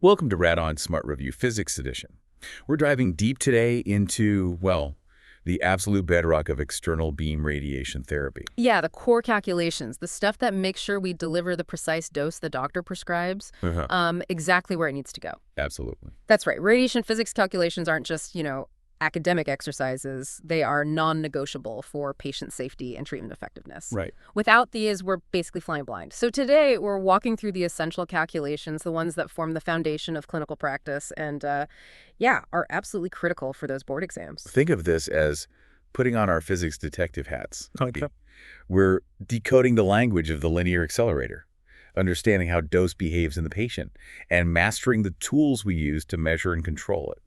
Welcome to Radiation Smart Review Physics Edition. We're diving deep today into, well, the absolute bedrock of external beam radiation therapy. Yeah, the core calculations, the stuff that makes sure we deliver the precise dose the doctor prescribes, exactly where it needs to go. Absolutely. That's right. Radiation physics calculations aren't just, academic exercises. They are non-negotiable for patient safety and treatment effectiveness. Right. Without these, we're basically flying blind. So today, we're walking through the essential calculations, the ones that form the foundation of clinical practice, and, are absolutely critical for those board exams. Think of this as putting on our physics detective hats. Okay. We're decoding the language of the linear accelerator, understanding how dose behaves in the patient, and mastering the tools we use to measure and control it.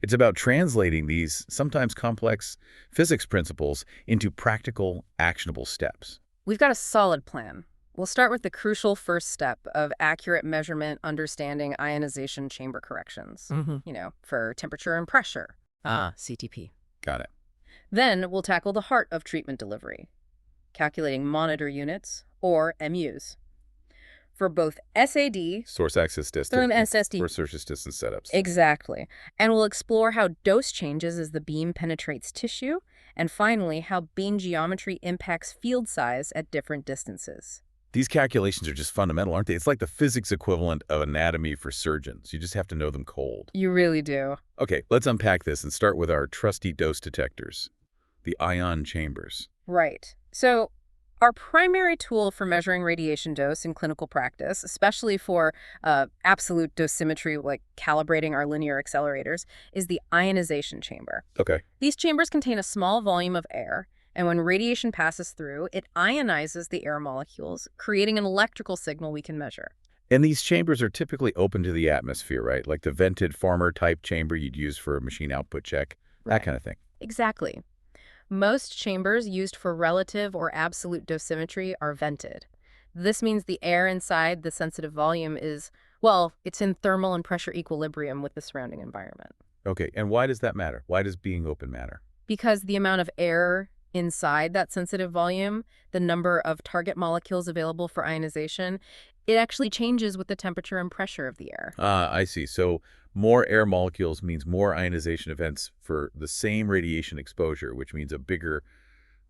It's about translating these sometimes complex physics principles into practical, actionable steps. We've got a solid plan. We'll start with the crucial first step of accurate measurement, understanding ionization chamber corrections, for temperature and pressure. CTP. Got it. Then we'll tackle the heart of treatment delivery, calculating monitor units, or MUs. For both SAD, Source access distance, SSD. or surface distance setups. Exactly. And we'll explore how dose changes as the beam penetrates tissue, and finally, how beam geometry impacts field size at different distances. These calculations are just fundamental, aren't they? It's like the physics equivalent of anatomy for surgeons. You just have to know them cold. You really do. Okay, let's unpack this and start with our trusty dose detectors, the ion chambers. Right. So our primary tool for measuring radiation dose in clinical practice, especially for absolute dosimetry, like calibrating our linear accelerators, is the ionization chamber. Okay. These chambers contain a small volume of air, and when radiation passes through, it ionizes the air molecules, creating an electrical signal we can measure. And these chambers are typically open to the atmosphere, right? Like the vented Farmer-type chamber you'd use for a machine output check, that kind of thing. Exactly. Most chambers used for relative or absolute dosimetry are vented. This means the air inside the sensitive volume is, it's in thermal and pressure equilibrium with the surrounding environment. Okay, and why does that matter? Why does being open matter? Because the amount of air inside that sensitive volume, the number of target molecules available for ionization, it actually changes with the temperature and pressure of the air. I see. So more air molecules means more ionization events for the same radiation exposure, which means a bigger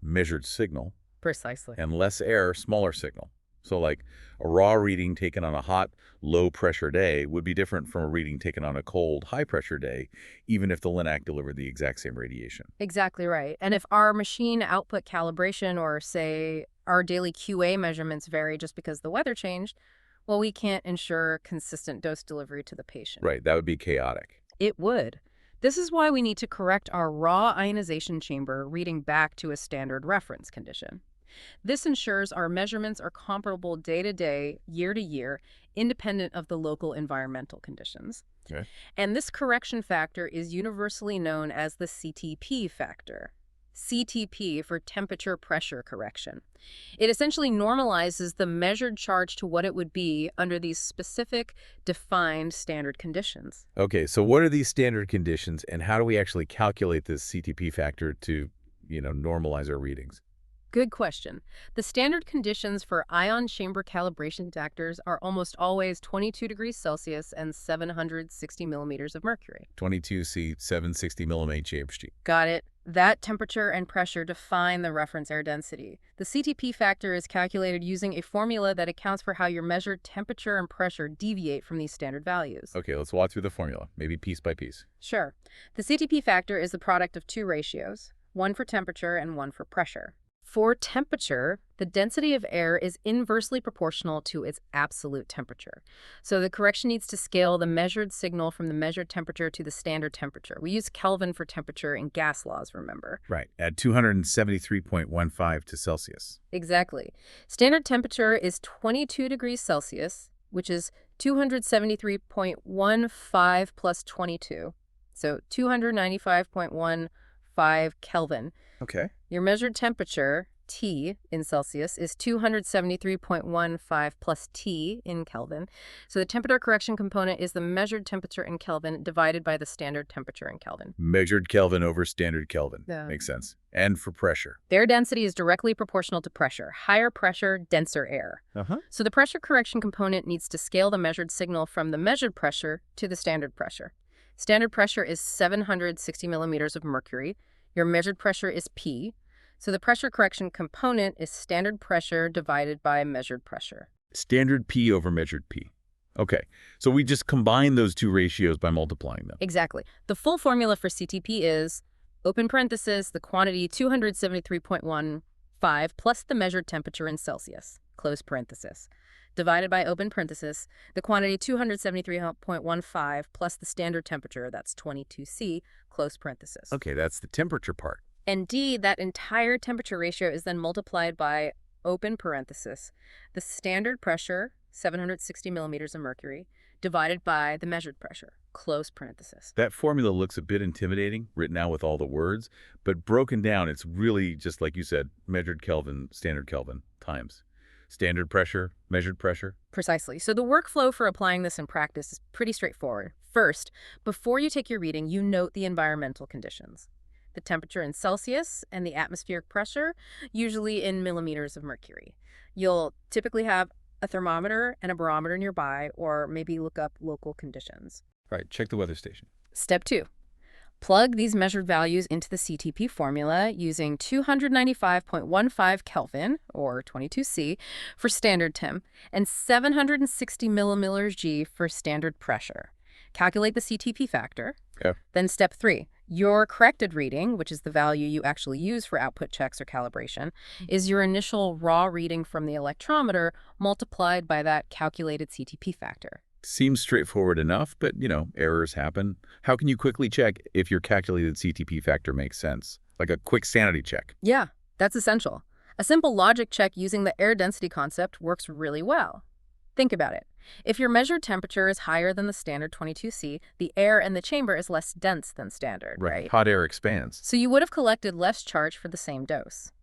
measured signal. Precisely. And less air, smaller signal. So like a raw reading taken on a hot, low-pressure day would be different from a reading taken on a cold, high-pressure day, even if the linac delivered the exact same radiation. Exactly right. And if our machine output calibration or, say, our daily QA measurements vary just because the weather changed, we can't ensure consistent dose delivery to the patient. Right, that would be chaotic. It would. This is why we need to correct our raw ionization chamber reading back to a standard reference condition. This ensures our measurements are comparable day to day, year to year, independent of the local environmental conditions. Okay. And this correction factor is universally known as the CTP factor. CTP for temperature pressure correction. It essentially normalizes the measured charge to what it would be under these specific, defined standard conditions. Okay, so what are these standard conditions, and how do we actually calculate this CTP factor to, normalize our readings? Good question. The standard conditions for ion chamber calibration detectors are almost always 22 degrees Celsius and 760 millimeters of mercury. 22C, 760 millimeter JHG. Got it. That temperature and pressure define the reference air density. The CTP factor is calculated using a formula that accounts for how your measured temperature and pressure deviate from these standard values. Okay, let's walk through the formula, maybe piece by piece. Sure. The CTP factor is the product of two ratios, one for temperature and one for pressure. For temperature, the density of air is inversely proportional to its absolute temperature. So the correction needs to scale the measured signal from the measured temperature to the standard temperature. We use Kelvin for temperature in gas laws, remember? Right, at 273.15 to Celsius. Exactly. Standard temperature is 22 degrees Celsius, which is 273.15 plus 22. So 295.15 Kelvin. Okay. Your measured temperature T in Celsius is 273.15 plus T in Kelvin. So the temperature correction component is the measured temperature in Kelvin divided by the standard temperature in Kelvin. Measured Kelvin over standard Kelvin. Yeah. Makes sense. And for pressure. Their density is directly proportional to pressure. Higher pressure, denser air. So the pressure correction component needs to scale the measured signal from the measured pressure to the standard pressure. Standard pressure is 760 millimeters of mercury. Your measured pressure is P. So the pressure correction component is standard pressure divided by measured pressure. Standard P over measured P. Okay, so we just combine those two ratios by multiplying them. Exactly. The full formula for CTP is, open parenthesis, the quantity 273.15 plus the measured temperature in Celsius, close parenthesis, divided by open parenthesis, the quantity 273.15 plus the standard temperature, that's 22C, close parenthesis. Okay, that's the temperature part. And D, that entire temperature ratio is then multiplied by open parenthesis, the standard pressure, 760 millimeters of mercury, divided by the measured pressure, close parenthesis. That formula looks a bit intimidating, written out with all the words, but broken down, it's really just like you said, measured Kelvin, standard Kelvin, times standard pressure, measured pressure. Precisely. So the workflow for applying this in practice is pretty straightforward. First, before you take your reading, you note the environmental conditions. The temperature in Celsius and the atmospheric pressure, usually in millimeters of mercury. You'll typically have a thermometer and a barometer nearby, or maybe look up local conditions. Right, check the weather station. Step 2. Plug these measured values into the CTP formula using 295.15 Kelvin, or 22C, for standard temp, and 760 millimolars G for standard pressure. Calculate the CTP factor. Okay. Then step 3. Your corrected reading, which is the value you actually use for output checks or calibration, is your initial raw reading from the electrometer multiplied by that calculated CTP factor. Seems straightforward enough, but, errors happen. How can you quickly check if your calculated CTP factor makes sense? Like a quick sanity check. Yeah, that's essential. A simple logic check using the air density concept works really well. Think about it. If your measured temperature is higher than the standard 22C, the air in the chamber is less dense than standard, right? Hot air expands. So you would have collected less charge for the same dose.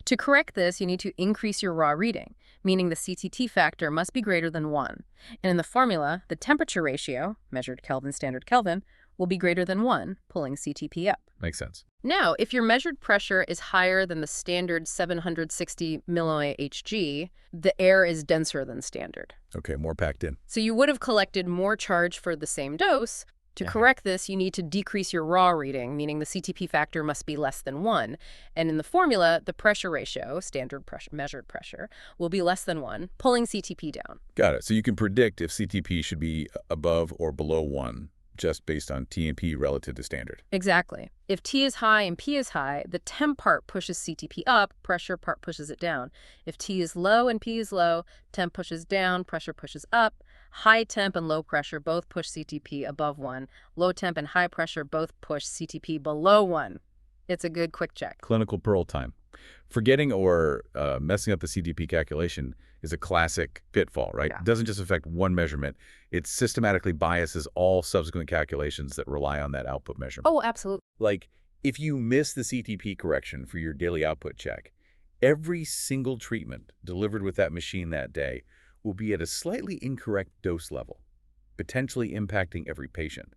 To correct this, you need to increase your raw reading, meaning the CTT factor must be greater than 1. And in the formula, the temperature ratio, measured Kelvin, standard Kelvin, will be greater than 1, pulling CTP up. Makes sense. Now, if your measured pressure is higher than the standard 760 millihg, the air is denser than standard. Okay, more packed in. So you would have collected more charge for the same dose. To correct this, you need to decrease your raw reading, meaning the CTP factor must be less than 1. And in the formula, the pressure ratio, standard pressure, measured pressure, will be less than 1, pulling CTP down. Got it. So you can predict if CTP should be above or below 1, just based on T and P relative to standard. Exactly. If T is high and P is high, the temp part pushes CTP up, pressure part pushes it down. If T is low and P is low, temp pushes down, pressure pushes up. High temp and low pressure both push CTP above 1. Low temp and high pressure both push CTP below 1. It's a good quick check. Clinical pearl time. Forgetting or messing up the CTP calculation is a classic pitfall, right? Yeah. It doesn't just affect one measurement. It systematically biases all subsequent calculations that rely on that output measurement. Oh, absolutely. Like, if you miss the CTP correction for your daily output check, every single treatment delivered with that machine that day will be at a slightly incorrect dose level, potentially impacting every patient.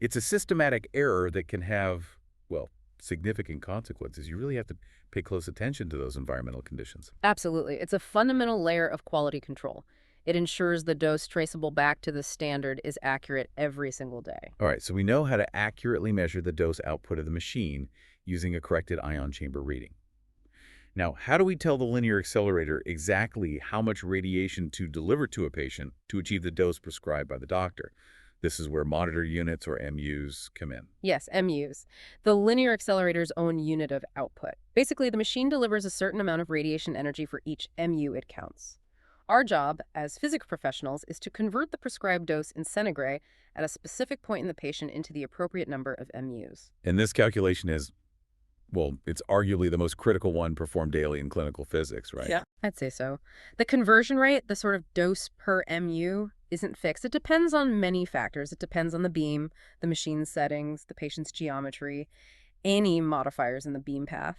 It's a systematic error that can have, well, significant consequences. You really have to pay close attention to those environmental conditions. Absolutely. It's a fundamental layer of quality control. It ensures the dose traceable back to the standard is accurate every single day. All right, so we know how to accurately measure the dose output of the machine using a corrected ion chamber reading. Now, how do we tell the linear accelerator exactly how much radiation to deliver to a patient to achieve the dose prescribed by the doctor? This is where monitor units, or MUs, come in. Yes, MUs. The linear accelerator's own unit of output. Basically, the machine delivers a certain amount of radiation energy for each MU it counts. Our job as physics professionals is to convert the prescribed dose in centigrade at a specific point in the patient into the appropriate number of MUs. And this calculation is, well, it's arguably the most critical one performed daily in clinical physics, right? Yeah, I'd say so. The conversion rate, the sort of dose per MU, isn't fixed. It depends on many factors. It depends on the beam, the machine settings, the patient's geometry, any modifiers in the beam path.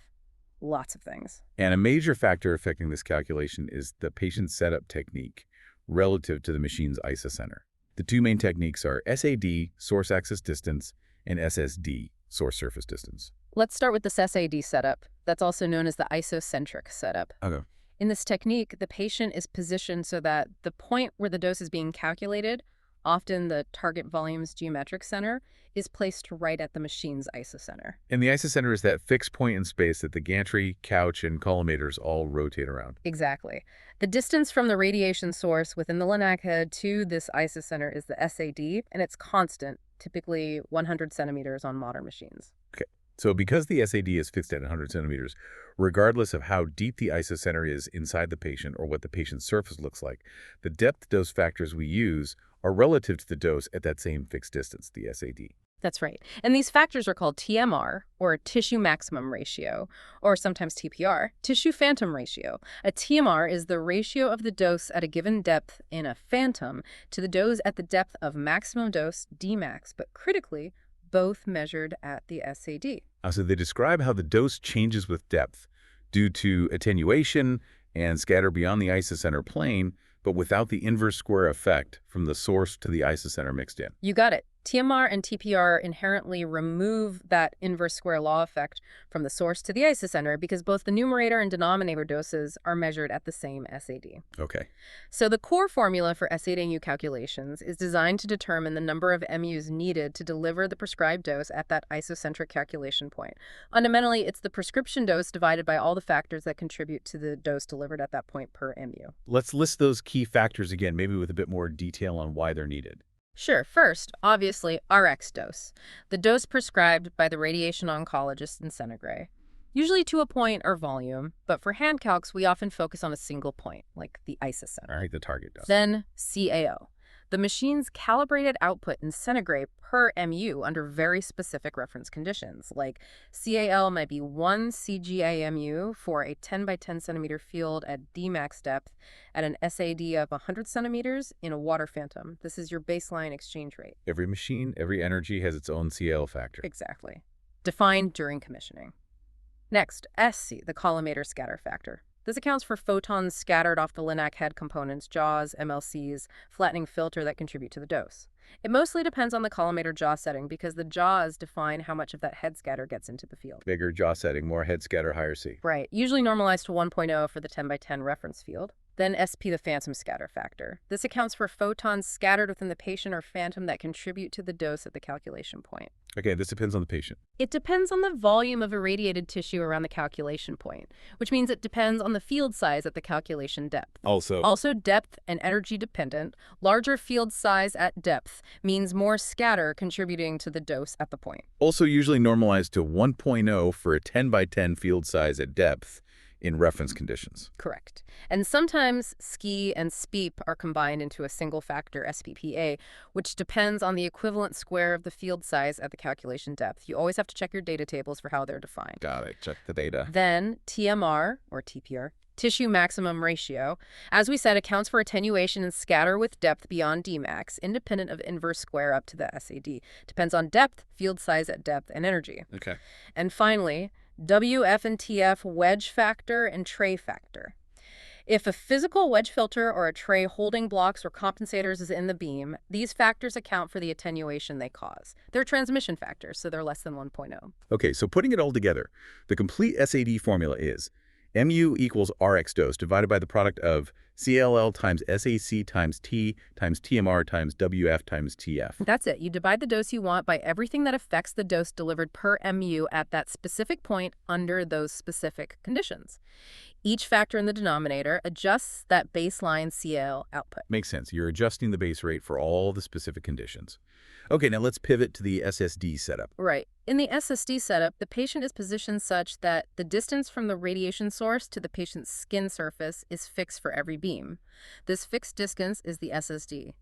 Lots of things. And a major factor affecting this calculation is the patient setup technique relative to the machine's isocenter. The two main techniques are SAD, source axis distance, and SSD, source surface distance. Let's start with this SAD setup. That's also known as the isocentric setup. Okay. In this technique, the patient is positioned so that the point where the dose is being calculated, often the target volume's geometric center, is placed right at the machine's isocenter. And the isocenter is that fixed point in space that the gantry, couch, and collimators all rotate around. Exactly. The distance from the radiation source within the linac head to this isocenter is the SAD, and it's constant, typically 100 centimeters on modern machines. Okay. So because the SAD is fixed at 100 centimeters, regardless of how deep the isocenter is inside the patient or what the patient's surface looks like, the depth dose factors we use are relative to the dose at that same fixed distance, the SAD. That's right. And these factors are called TMR, or tissue maximum ratio, or sometimes TPR, tissue phantom ratio. A TMR is the ratio of the dose at a given depth in a phantom to the dose at the depth of maximum dose, Dmax, but critically, both measured at the SAD. So they describe how the dose changes with depth due to attenuation and scatter beyond the isocenter plane, but without the inverse square effect from the source to the isocenter mixed in. You got it. TMR and TPR inherently remove that inverse square law effect from the source to the isocenter because both the numerator and denominator doses are measured at the same SAD. Okay. So the core formula for SAD-MU calculations is designed to determine the number of MUs needed to deliver the prescribed dose at that isocentric calculation point. Fundamentally, it's the prescription dose divided by all the factors that contribute to the dose delivered at that point per MU. Let's list those key factors again, maybe with a bit more detail on why they're needed. Sure. First, obviously, Rx dose, the dose prescribed by the radiation oncologist in centigrade, usually to a point or volume, but for hand calcs, we often focus on a single point, like the isocenter. All right, the target dose. Then CAO, the machine's calibrated output in centigrade per MU under very specific reference conditions, like CAL might be 1 CGA-MU for a 10 by 10 centimeter field at Dmax depth at an SAD of 100 centimeters in a water phantom. This is your baseline exchange rate. Every machine, every energy has its own CL factor. Exactly. Defined during commissioning. Next, SC, the collimator scatter factor. This accounts for photons scattered off the linac head components, jaws, MLCs, flattening filter that contribute to the dose. It mostly depends on the collimator jaw setting because the jaws define how much of that head scatter gets into the field. Bigger jaw setting, more head scatter, higher C. Right, usually normalized to 1.0 for the 10 by 10 reference field. Then SP, the phantom scatter factor. This accounts for photons scattered within the patient or phantom that contribute to the dose at the calculation point. Okay, this depends on the patient. It depends on the volume of irradiated tissue around the calculation point, which means it depends on the field size at the calculation depth. Also depth and energy dependent. Larger field size at depth means more scatter contributing to the dose at the point. Also usually normalized to 1.0 for a 10 by 10 field size at depth in reference conditions. Correct. And sometimes SCI and SPEEP are combined into a single factor, SPPA, which depends on the equivalent square of the field size at the calculation depth. You always have to check your data tables for how they're defined. Got it. Check the data. Then TMR, or TPR, tissue maximum ratio, as we said, accounts for attenuation and scatter with depth beyond Dmax, independent of inverse square up to the SAD. Depends on depth, field size at depth, and energy. Okay. And finally, WF and TF wedge factor and tray factor. If a physical wedge filter or a tray holding blocks or compensators is in the beam, these factors account for the attenuation they cause. They're transmission factors, so they're less than 1.0. Okay, so putting it all together, the complete SAD formula is MU equals Rx dose divided by the product of CLL times SAC times T times TMR times WF times TF. That's it. You divide the dose you want by everything that affects the dose delivered per MU at that specific point under those specific conditions. Each factor in the denominator adjusts that baseline CL output. Makes sense. You're adjusting the base rate for all the specific conditions. Okay, now let's pivot to the SSD setup. Right. In the SSD setup, the patient is positioned such that the distance from the radiation source to the patient's skin surface is fixed for every beam. This fixed distance is the SSD.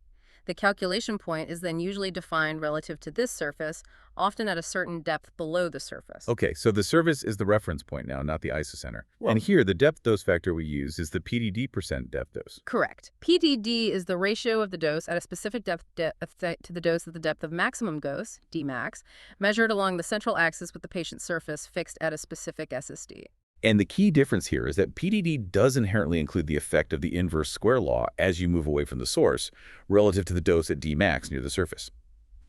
The calculation point is then usually defined relative to this surface, often at a certain depth below the surface. Okay, so the surface is the reference point now, not the isocenter. And here, the depth dose factor we use is the PDD % depth dose. Correct. PDD is the ratio of the dose at a specific depth to the dose at the depth of maximum dose, Dmax, measured along the central axis with the patient's surface fixed at a specific SSD. And the key difference here is that PDD does inherently include the effect of the inverse square law as you move away from the source relative to the dose at Dmax near the surface,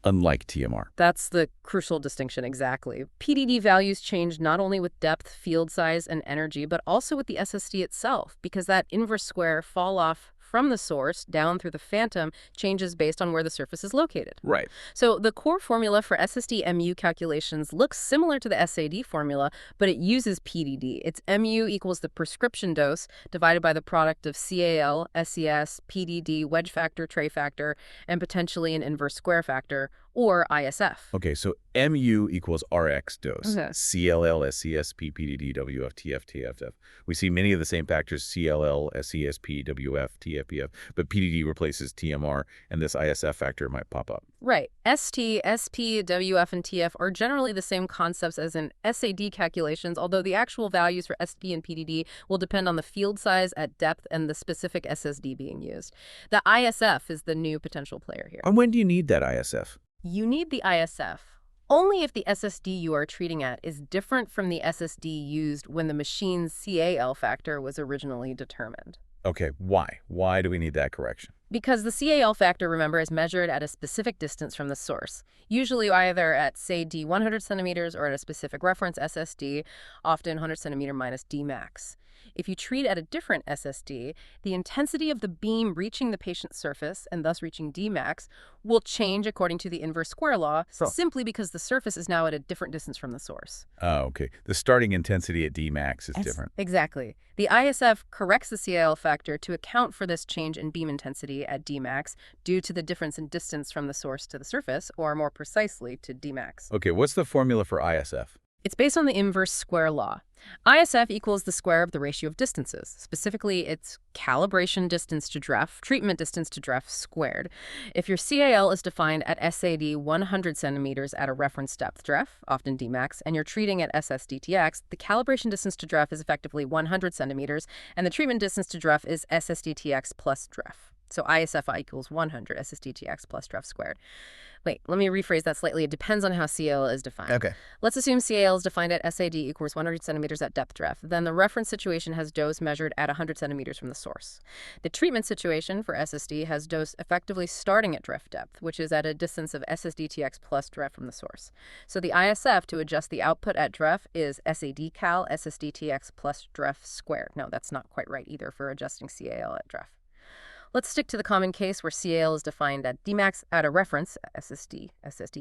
unlike TMR. That's the crucial distinction, exactly. PDD values change not only with depth, field size, and energy, but also with the SSD itself, because that inverse square fall off from the source down through the phantom changes based on where the surface is located. Right. So the core formula for SSD MU calculations looks similar to the SAD formula, but it uses PDD. It's MU equals the prescription dose divided by the product of CAL, SES, PDD, wedge factor, tray factor, and potentially an inverse square factor, or ISF. Okay, so MU equals RX dose. Okay. CLL, SES, PDD, WF, TF, TFF. We see many of the same factors, CLL, SES, WF, TFPF, but PDD replaces TMR, and this ISF factor might pop up. Right. ST, SP, WF, and TF are generally the same concepts as in SAD calculations, although the actual values for SP and PDD will depend on the field size at depth and the specific SSD being used. The ISF is the new potential player here. And when do you need that ISF? You need the ISF only if the SSD you are treating at is different from the SSD used when the machine's CAL factor was originally determined. Okay, why? Why do we need that correction? Because the CAL factor, remember, is measured at a specific distance from the source, usually either at, say, D 100 centimeters or at a specific reference SSD, often 100 centimeter minus Dmax. If you treat at a different SSD, the intensity of the beam reaching the patient's surface, and thus reaching Dmax, will change according to the inverse square law, simply because the surface is now at a different distance from the source. Oh, okay. The starting intensity at Dmax is different. Exactly. The ISF corrects the CAL factor to account for this change in beam intensity at Dmax due to the difference in distance from the source to the surface, or more precisely, to Dmax. Okay, what's the formula for ISF? It's based on the inverse square law. ISF equals the square of the ratio of distances. Specifically, it's calibration distance to DREF, treatment distance to DREF squared. If your CAL is defined at SAD 100 centimeters at a reference depth DREF, often Dmax, and you're treating at SSDTX, the calibration distance to DREF is effectively 100 centimeters, and the treatment distance to DREF is SSDTX plus DREF. So ISF equals 100 SSDTX plus DREF squared. Wait, let me rephrase that slightly. It depends on how CAL is defined. Okay. Let's assume CAL is defined at SAD equals 100 centimeters at depth DREF. Then the reference situation has dose measured at 100 centimeters from the source. The treatment situation for SSD has dose effectively starting at DREF depth, which is at a distance of SSDTX plus DREF from the source. So the ISF to adjust the output at DREF is SAD cal SSDTX plus DREF squared. No, that's not quite right either for adjusting CAL at DREF. Let's stick to the common case where CAL is defined at Dmax at a reference, SSD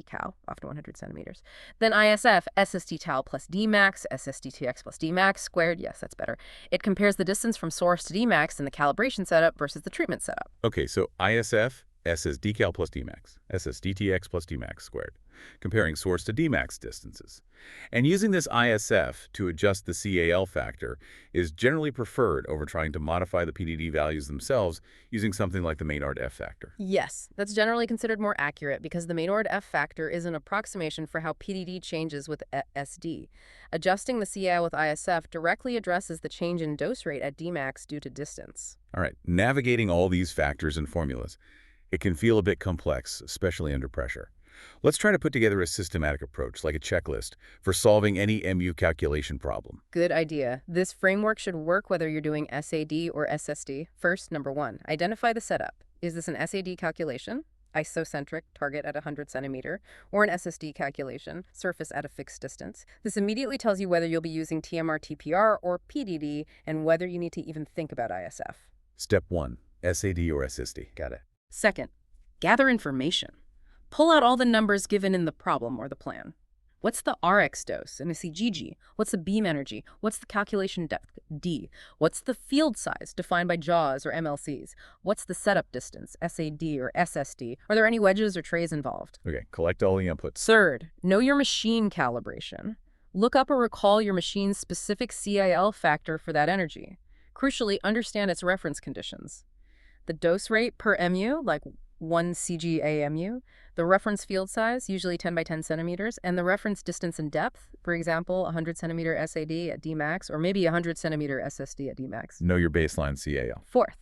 cal, often 100 centimeters. Then ISF, SSD tal plus Dmax, SSDTX plus Dmax squared. Yes, that's better. It compares the distance from source to Dmax in the calibration setup versus the treatment setup. Okay, so ISF, SSD cal plus Dmax, SSDTX plus Dmax squared, comparing source to Dmax distances. And using this ISF to adjust the CAL factor is generally preferred over trying to modify the PDD values themselves using something like the Maynard F factor. Yes, that's generally considered more accurate because the Maynard F factor is an approximation for how PDD changes with SD. Adjusting the CAL with ISF directly addresses the change in dose rate at Dmax due to distance. All right, navigating all these factors and formulas, it can feel a bit complex, especially under pressure. Let's try to put together a systematic approach, like a checklist, for solving any MU calculation problem. Good idea. This framework should work whether you're doing SAD or SSD. First, number one, identify the setup. Is this an SAD calculation, isocentric, target at 100 centimeter, or an SSD calculation, surface at a fixed distance? This immediately tells you whether you'll be using TMR TPR or PDD and whether you need to even think about ISF. Step 1, SAD or SSD. Got it. Second, gather information. Pull out all the numbers given in the problem or the plan. What's the RX dose in a CGG? What's the beam energy? What's the calculation depth, D? What's the field size defined by JAWS or MLCs? What's the setup distance, SAD or SSD? Are there any wedges or trays involved? Okay, collect all the inputs. Third, know your machine calibration. Look up or recall your machine's specific CAL factor for that energy. Crucially, understand its reference conditions. The dose rate per MU, like 1 CGAMU, the reference field size, usually 10 by 10 centimeters, and the reference distance and depth, for example, 100 centimeter SAD at Dmax, or maybe 100 centimeter SSD at Dmax. Know your baseline CAL. Fourth,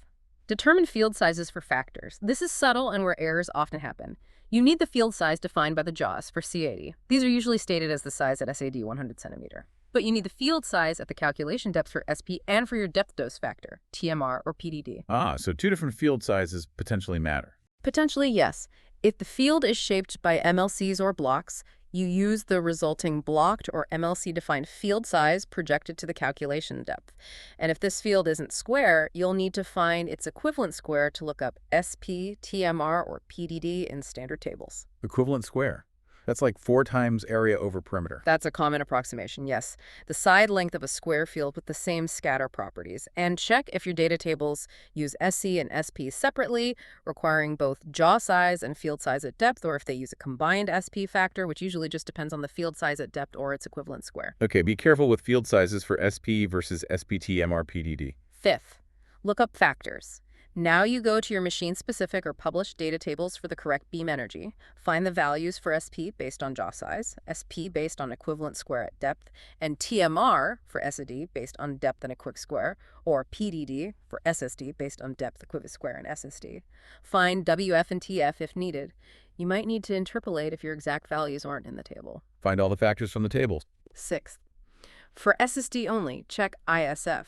determine field sizes for factors. This is subtle and where errors often happen. You need the field size defined by the JAWS for C80. These are usually stated as the size at SAD 100 centimeter. But you need the field size at the calculation depth for SP and for your depth dose factor, TMR or PDD. Ah, so two different field sizes potentially matter. Potentially, yes. If the field is shaped by MLCs or blocks, you use the resulting blocked or MLC-defined field size projected to the calculation depth. And if this field isn't square, you'll need to find its equivalent square to look up SP, TMR, or PDD in standard tables. Equivalent square. That's like 4 times area over perimeter. That's a common approximation, yes. The side length of a square field with the same scatter properties. And check if your data tables use SC and SP separately, requiring both jaw size and field size at depth, or if they use a combined SP factor, which usually just depends on the field size at depth or its equivalent square. Okay, be careful with field sizes for SP versus SPT MRPDD. Fifth, look up factors. Now you go to your machine-specific or published data tables for the correct beam energy, find the values for SP based on jaw size, SP based on equivalent square at depth, and TMR for SAD based on depth and equivalent square, or PDD for SSD based on depth, equivalent square, and SSD. Find WF and TF if needed. You might need to interpolate if your exact values aren't in the table. Find all the factors from the tables. Sixth, for SSD only, check ISF.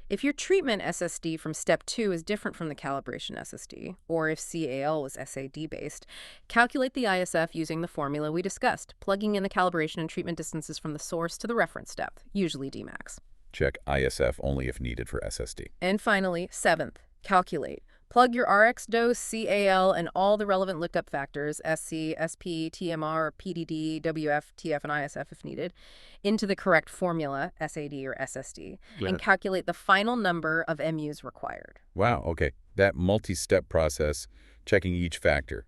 If your treatment SSD from step 2 is different from the calibration SSD, or if CAL was SAD-based, calculate the ISF using the formula we discussed, plugging in the calibration and treatment distances from the source to the reference depth, usually Dmax. Check ISF only if needed for SSD. And finally, seventh, calculate. Plug your RX dose, CAL, and all the relevant looked-up factors, SC, SP, TMR, PDD, WF, TF, and ISF if needed, into the correct formula, SAD or SSD, and calculate the final number of MUs required. Wow, okay. That multi-step process, checking each factor,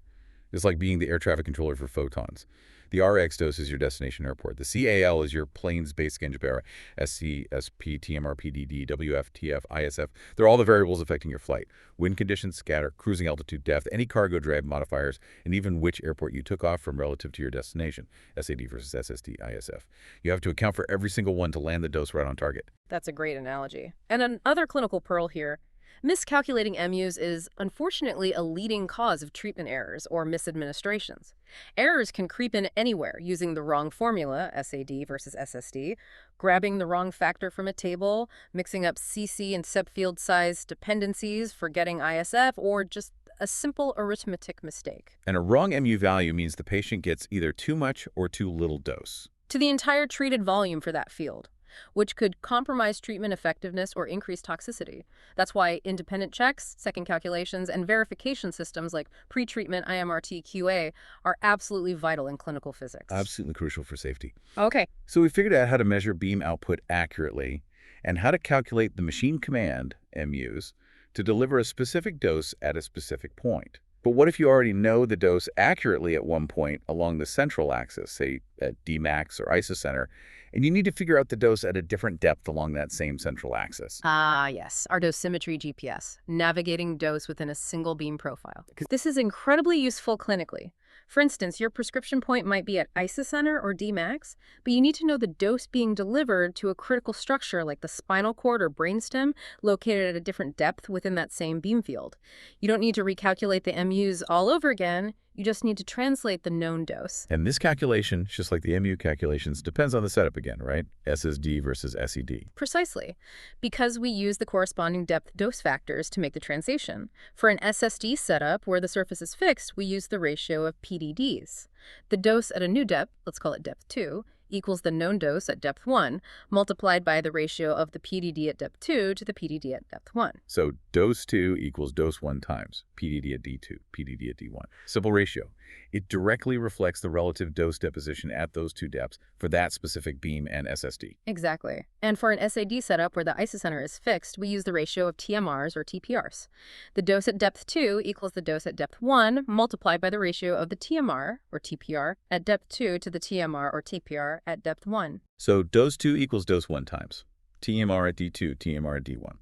is like being the air traffic controller for photons. The RX dose is your destination airport. The CAL is your plane's basic engine power. SC, SP, TMR, PDD, WF, TF, ISF. They're all the variables affecting your flight. Wind conditions, scatter, cruising altitude, depth, any cargo drag modifiers, and even which airport you took off from relative to your destination. SAD versus SSD, ISF. You have to account for every single one to land the dose right on target. That's a great analogy. And another clinical pearl here. Miscalculating MUs is unfortunately a leading cause of treatment errors or misadministrations. Errors can creep in anywhere using the wrong formula, SAD versus SSD, grabbing the wrong factor from a table, mixing up CC and subfield size dependencies, forgetting ISF, or just a simple arithmetic mistake. And a wrong MU value means the patient gets either too much or too little dose to the entire treated volume for that field, which could compromise treatment effectiveness or increase toxicity. That's why independent checks, second calculations, and verification systems like pre-treatment IMRT QA are absolutely vital in clinical physics. Absolutely crucial for safety. Okay. So we figured out how to measure beam output accurately and how to calculate the machine command, MUs, to deliver a specific dose at a specific point. But what if you already know the dose accurately at one point along the central axis, say at Dmax or isocenter, and you need to figure out the dose at a different depth along that same central axis? Ah, yes, our dosimetry GPS, navigating dose within a single beam profile. This is incredibly useful clinically. For instance, your prescription point might be at isocenter or Dmax, but you need to know the dose being delivered to a critical structure like the spinal cord or brainstem located at a different depth within that same beam field. You don't need to recalculate the MUs all over again. You just need to translate the known dose. And this calculation, just like the MU calculations, depends on the setup again, right? SSD versus SED. Precisely, because we use the corresponding depth dose factors to make the translation. For an SSD setup where the surface is fixed, we use the ratio of PDDs. The dose at a new depth, let's call it depth 2, equals the known dose at depth 1 multiplied by the ratio of the PDD at depth 2 to the PDD at depth 1. So dose 2 equals dose 1 times PDD at D2, PDD at D1. Simple ratio. It directly reflects the relative dose deposition at those two depths for that specific beam and SSD. Exactly. And for an SAD setup where the isocenter is fixed, we use the ratio of TMRs or TPRs. The dose at depth 2 equals the dose at depth 1 multiplied by the ratio of the TMR or TPR at depth 2 to the TMR or TPR at depth 1. So dose 2 equals dose 1 times TMR at D2, TMR at D1.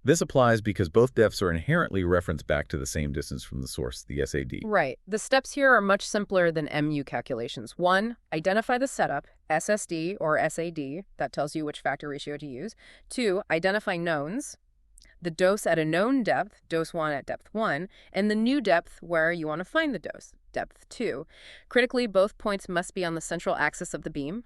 This applies because both depths are inherently referenced back to the same distance from the source, the SAD. Right. The steps here are much simpler than MU calculations. 1, identify the setup, SSD or SAD, that tells you which factor ratio to use. 2, identify knowns, the dose at a known depth, dose 1 at depth 1, and the new depth where you want to find the dose, depth 2. Critically, both points must be on the central axis of the beam.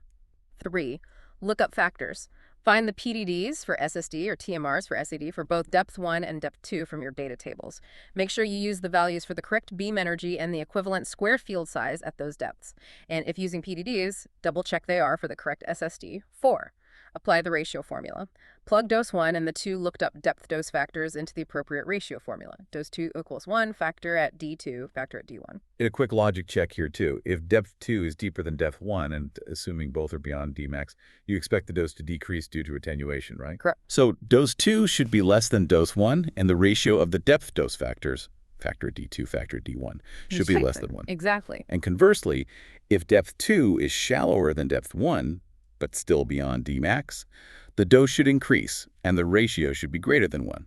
3, Look up factors. Find the PDDs for SSD or TMRs for SAD for both depth 1 and depth 2 from your data tables. Make sure you use the values for the correct beam energy and the equivalent square field size at those depths. And if using PDDs, double check they are for the correct SSD. 4. Apply the ratio formula. Plug dose 1 and the 2 looked up depth dose factors into the appropriate ratio formula. Dose 2 equals 1, factor at D2, factor at D1. A quick logic check here, too. If depth 2 is deeper than depth 1, and assuming both are beyond Dmax, you expect the dose to decrease due to attenuation, right? Correct. So dose 2 should be less than dose 1, and the ratio of the depth dose factors, factor at D2, factor at D1, should be less than 1. Exactly. And conversely, if depth 2 is shallower than depth 1, but still beyond Dmax, the dose should increase, and the ratio should be greater than 1.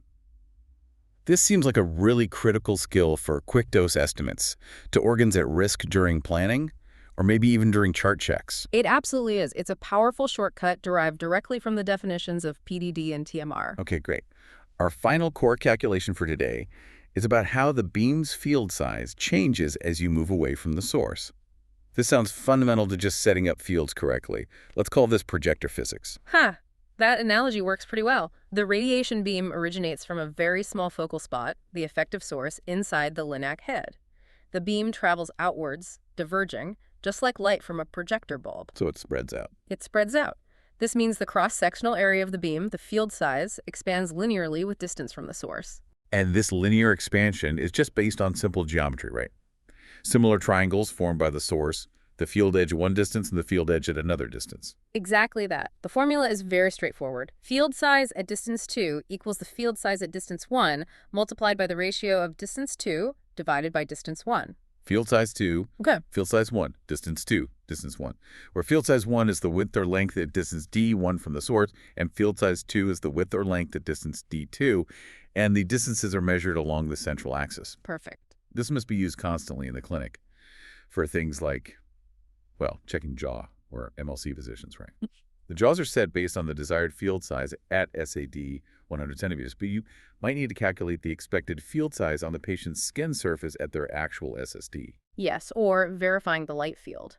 This seems like a really critical skill for quick dose estimates to organs at risk during planning, or maybe even during chart checks. It absolutely is. It's a powerful shortcut derived directly from the definitions of PDD and TMR. Okay, great. Our final core calculation for today is about how the beam's field size changes as you move away from the source. This sounds fundamental to just setting up fields correctly. Let's call this projector physics. That analogy works pretty well. The radiation beam originates from a very small focal spot, the effective source, inside the linac head. The beam travels outwards, diverging, just like light from a projector bulb. So it spreads out. It spreads out. This means the cross-sectional area of the beam, the field size, expands linearly with distance from the source. And this linear expansion is just based on simple geometry, right? Similar triangles formed by the source, the field edge at one distance and the field edge at another distance. Exactly that. The formula is very straightforward. Field size at distance 2 equals the field size at distance 1 multiplied by the ratio of distance 2 divided by distance 1. Field size 2, field size 1, distance 2, distance 1. Where field size 1 is the width or length at distance D1 from the source, and field size 2 is the width or length at distance D2, and the distances are measured along the central axis. Perfect. This must be used constantly in the clinic for things like, well, checking jaw or MLC positions, right? The jaws are set based on the desired field size at SAD 100 centimeters, but you might need to calculate the expected field size on the patient's skin surface at their actual SSD. Yes, or verifying the light field.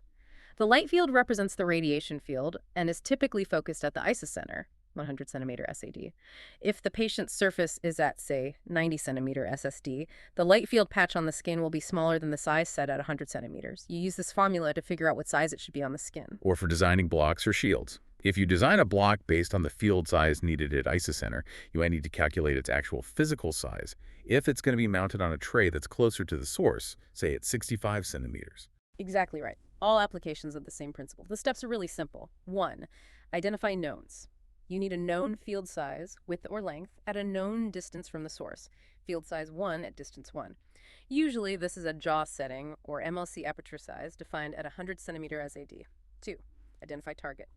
The light field represents the radiation field and is typically focused at the isocenter, 100 centimeter SAD. If the patient's surface is at, say, 90 centimeter SSD, the light field patch on the skin will be smaller than the size set at 100 centimeters. You use this formula to figure out what size it should be on the skin. Or for designing blocks or shields. If you design a block based on the field size needed at isocenter, you might need to calculate its actual physical size if it's going to be mounted on a tray that's closer to the source, say at 65 centimeters. Exactly right. All applications of the same principle. The steps are really simple. 1. Identify knowns. You need a known field size, width or length, at a known distance from the source. Field size 1 at distance 1. Usually this is a jaw setting or MLC aperture size defined at 100 centimeter SAD. 2. Identify target.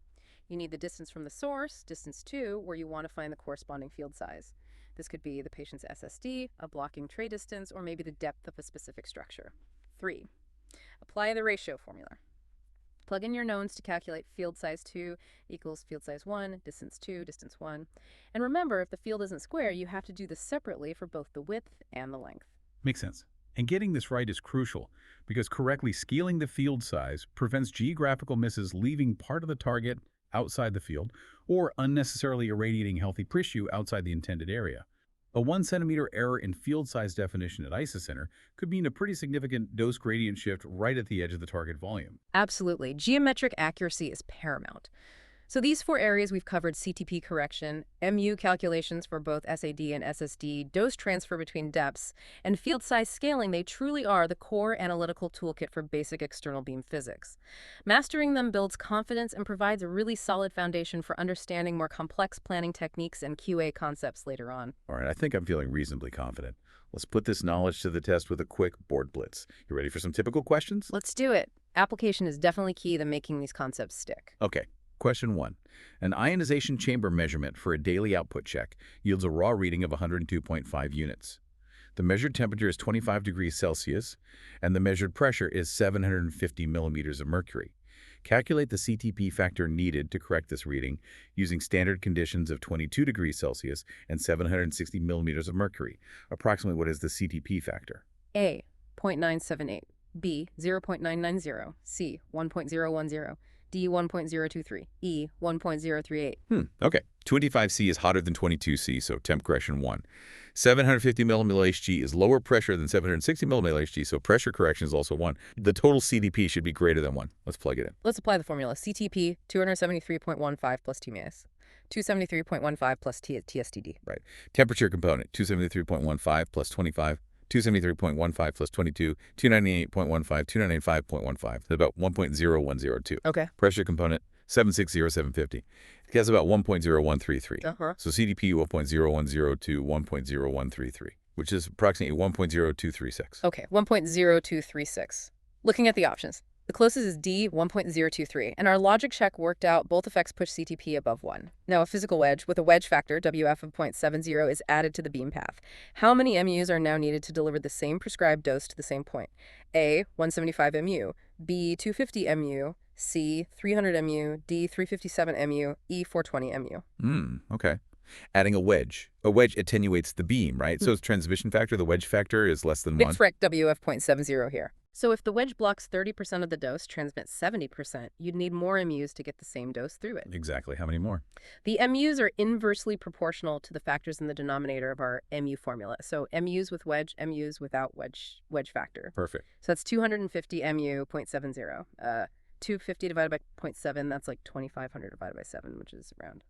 You need the distance from the source, distance 2, where you want to find the corresponding field size. This could be the patient's SSD, a blocking tray distance, or maybe the depth of a specific structure. 3. Apply the ratio formula. Plug in your knowns to calculate field size 2 equals field size 1, distance 2, distance 1. And remember, if the field isn't square, you have to do this separately for both the width and the length. Makes sense. And getting this right is crucial because correctly scaling the field size prevents geographical misses leaving part of the target outside the field or unnecessarily irradiating healthy tissue outside the intended area. A 1 centimeter error in field size definition at isocenter could mean a pretty significant dose gradient shift right at the edge of the target volume. Absolutely. Geometric accuracy is paramount. So these 4 areas we've covered: CTP correction, MU calculations for both SAD and SSD, dose transfer between depths, and field size scaling. They truly are the core analytical toolkit for basic external beam physics. Mastering them builds confidence and provides a really solid foundation for understanding more complex planning techniques and QA concepts later on. All right, I think I'm feeling reasonably confident. Let's put this knowledge to the test with a quick board blitz. You ready for some typical questions? Let's do it. Application is definitely key to making these concepts stick. Okay. Question 1. An ionization chamber measurement for a daily output check yields a raw reading of 102.5 units. The measured temperature is 25 degrees Celsius, and the measured pressure is 750 millimeters of mercury. Calculate the CTP factor needed to correct this reading using standard conditions of 22 degrees Celsius and 760 millimeters of mercury. Approximately, what is the CTP factor? A, 0.978. B, 0.990. C, 1.010. D 1.023, E 1.038. Okay. 25C is hotter than 22C, so temp correction 1. 750 millimilli Hg is lower pressure than 760 millimilli Hg, so pressure correction is also 1. The total CDP should be greater than 1. Let's plug it in. Let's apply the formula. CTP 273.15 plus T minus 273.15 plus TSTD. Right. Temperature component 273.15 plus 25. 273.15 plus 22, 298.15, 295.15. That's about 1.0102. Okay. Pressure component 760.750. It has about 1.0133. So CDP 1.0102, 1.0133, which is approximately 1.0236. Okay, 1.0236. Looking at the options. The closest is D, 1.023, and our logic check worked out both effects push CTP above 1. Now, a physical wedge with a wedge factor, WF of 0.70, is added to the beam path. How many MUs are now needed to deliver the same prescribed dose to the same point? A, 175 MU, B, 250 MU, C, 300 MU, D, 357 MU, E, 420 MU. Okay. Adding a wedge. A wedge attenuates the beam, right? So its transmission factor, the wedge factor, is less than 1. Correct, WF 0.70 here. So if the wedge blocks 30% of the dose, transmits 70%, you'd need more MUs to get the same dose through it. Exactly. How many more? The MUs are inversely proportional to the factors in the denominator of our MU formula. So MUs with wedge, MUs without wedge factor. Perfect. So that's 250 MU 0.70. 250 divided by 0.7, that's like 2,500 divided by 7, which is around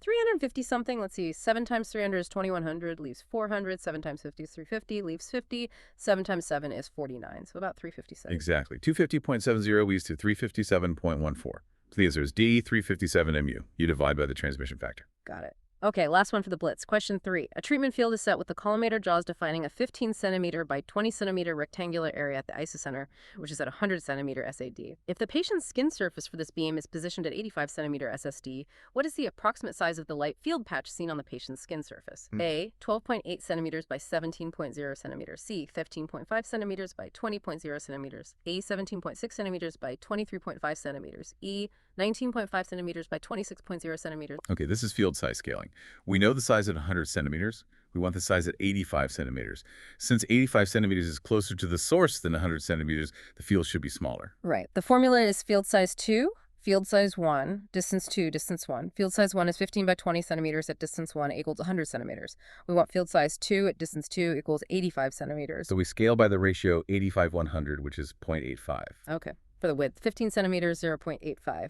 350 something. Let's see, 7 times 300 is 2,100, leaves 400. 7 times 50 is 350, leaves 50. 7 times 7 is 49, so about 357. Exactly. 250.70 leads to 357.14. So the answer is D, 357 MU. You divide by the transmission factor. Got it. Okay, last one for the blitz. Question 3. A treatment field is set with the collimator jaws defining a 15 centimeter by 20 centimeter rectangular area at the isocenter, which is at 100 centimeter SAD. If the patient's skin surface for this beam is positioned at 85 centimeter SSD, what is the approximate size of the light field patch seen on the patient's skin surface? A, 12.8 centimeters by 17.0 centimeters. C, 15.5 centimeters by 20.0 centimeters. A, 17.6 centimeters by 23.5 centimeters. E, 19.5 centimeters by 26.0 centimeters. Okay, this is field size scaling. We know the size at 100 centimeters. We want the size at 85 centimeters. Since 85 centimeters is closer to the source than 100 centimeters, the field should be smaller. Right. The formula is field size 2, field size 1, distance 2, distance 1. Field size 1 is 15 by 20 centimeters at distance 1 equals 100 centimeters. We want field size 2 at distance 2 equals 85 centimeters. So we scale by the ratio 85-100, which is 0.85. Okay. For the width, 15 centimeters, 0.85.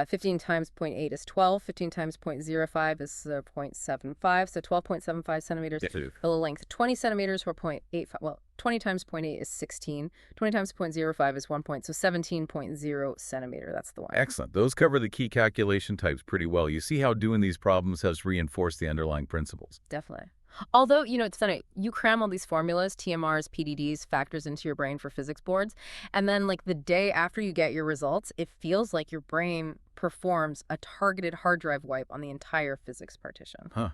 15 times 0.8 is 12. 15 times 0.05 is 0.75. So 12.75 centimeters. For the length, 20 centimeters or 0.85. Well, 20 times 0.8 is 16. 20 times 0.05 is 1 point. So 17.0 centimeter. That's the one. Excellent. Those cover the key calculation types pretty well. You see how doing these problems has reinforced the underlying principles. Definitely. Although, it's funny, you cram all these formulas, TMRs, PDDs, factors into your brain for physics boards, and then the day after you get your results, it feels like your brain performs a targeted hard drive wipe on the entire physics partition. Huh.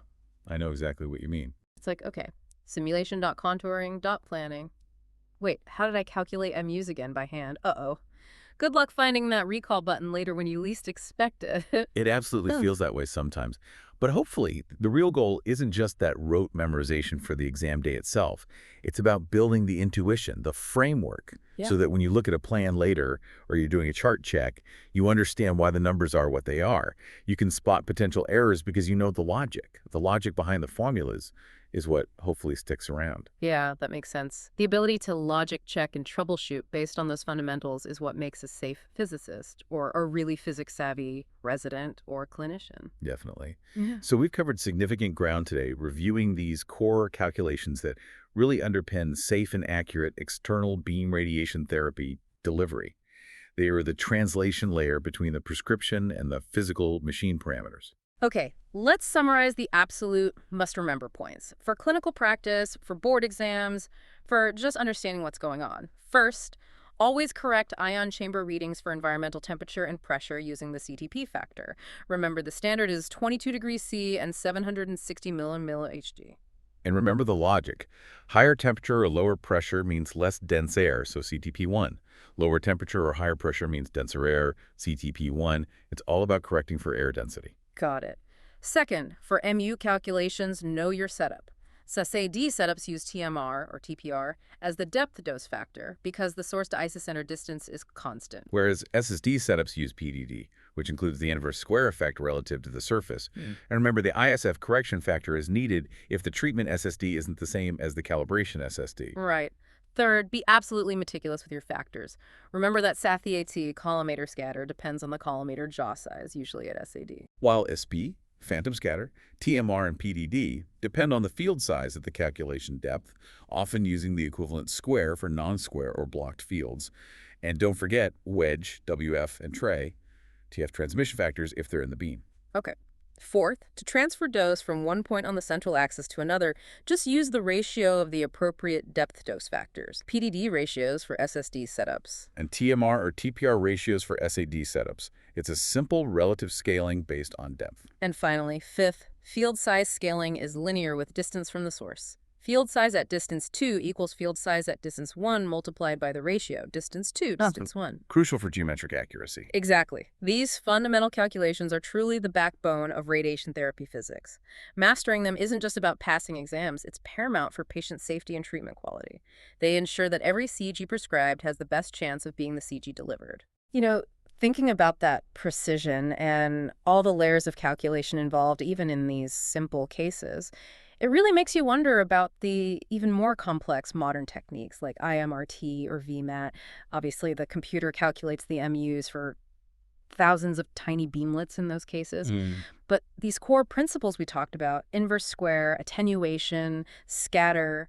I know exactly what you mean. It's like, okay, simulation.contouring.planning. Wait, how did I calculate MUs again by hand? Uh-oh. Good luck finding that recall button later when you least expect it. It absolutely feels that way sometimes. But hopefully, the real goal isn't just that rote memorization for the exam day itself. It's about building the intuition, the framework, so that when you look at a plan later or you're doing a chart check, you understand why the numbers are what they are. You can spot potential errors because you know the logic. The logic behind the formulas is what hopefully sticks around. Yeah, that makes sense. The ability to logic check and troubleshoot based on those fundamentals is what makes a safe physicist or a really physics-savvy resident or clinician. Definitely. Yeah. So we've covered significant ground today, reviewing these core calculations that really underpin safe and accurate external beam radiation therapy delivery. They are the translation layer between the prescription and the physical machine parameters. Okay, let's summarize the absolute must-remember points for clinical practice, for board exams, for just understanding what's going on. First, always correct ion chamber readings for environmental temperature and pressure using the CTP factor. Remember, the standard is 22 degrees C and 760 millimilli Hg. And remember the logic. Higher temperature or lower pressure means less dense air, so CTP1. Lower temperature or higher pressure means denser air, CTP1. It's all about correcting for air density. Got it. Second, for MU calculations, know your setup. SAD setups use TMR, or TPR, as the depth dose factor because the source to isocenter distance is constant. Whereas SSD setups use PDD, which includes the inverse square effect relative to the surface. And remember, the ISF correction factor is needed if the treatment SSD isn't the same as the calibration SSD. Right. Third, be absolutely meticulous with your factors. Remember that SAT collimator scatter depends on the collimator jaw size, usually at SAD. While SP, phantom scatter, TMR, and PDD depend on the field size at the calculation depth, often using the equivalent square for non-square or blocked fields. And don't forget wedge, WF, and tray, TF transmission factors if they're in the beam. Okay. Fourth, to transfer dose from one point on the central axis to another, just use the ratio of the appropriate depth dose factors, PDD ratios for SSD setups, and TMR or TPR ratios for SAD setups. It's a simple relative scaling based on depth. And finally, fifth, field size scaling is linear with distance from the source. Field size at distance 2 equals field size at distance 1 multiplied by the ratio, distance 2, distance 1. Crucial for geometric accuracy. Exactly. These fundamental calculations are truly the backbone of radiation therapy physics. Mastering them isn't just about passing exams, it's paramount for patient safety and treatment quality. They ensure that every CG prescribed has the best chance of being the CG delivered. Thinking about that precision and all the layers of calculation involved, even in these simple cases, it really makes you wonder about the even more complex modern techniques like IMRT or VMAT. Obviously, the computer calculates the MUs for thousands of tiny beamlets in those cases. But these core principles we talked about, inverse square, attenuation, scatter,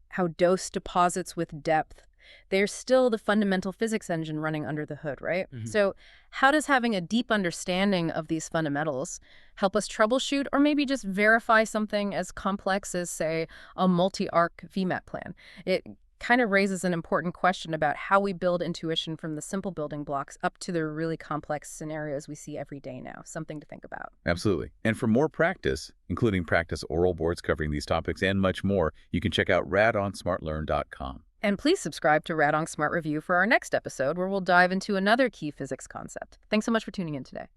how dose deposits with depth, they're still the fundamental physics engine running under the hood, right? So how does having a deep understanding of these fundamentals help us troubleshoot or maybe just verify something as complex as, say, a multi-arc VMAT plan? It kind of raises an important question about how we build intuition from the simple building blocks up to the really complex scenarios we see every day now. Something to think about. Absolutely. And for more practice, including practice oral boards covering these topics and much more, you can check out radonsmartlearn.com. And please subscribe to Rad Onc Smart Review for our next episode, where we'll dive into another key physics concept. Thanks so much for tuning in today.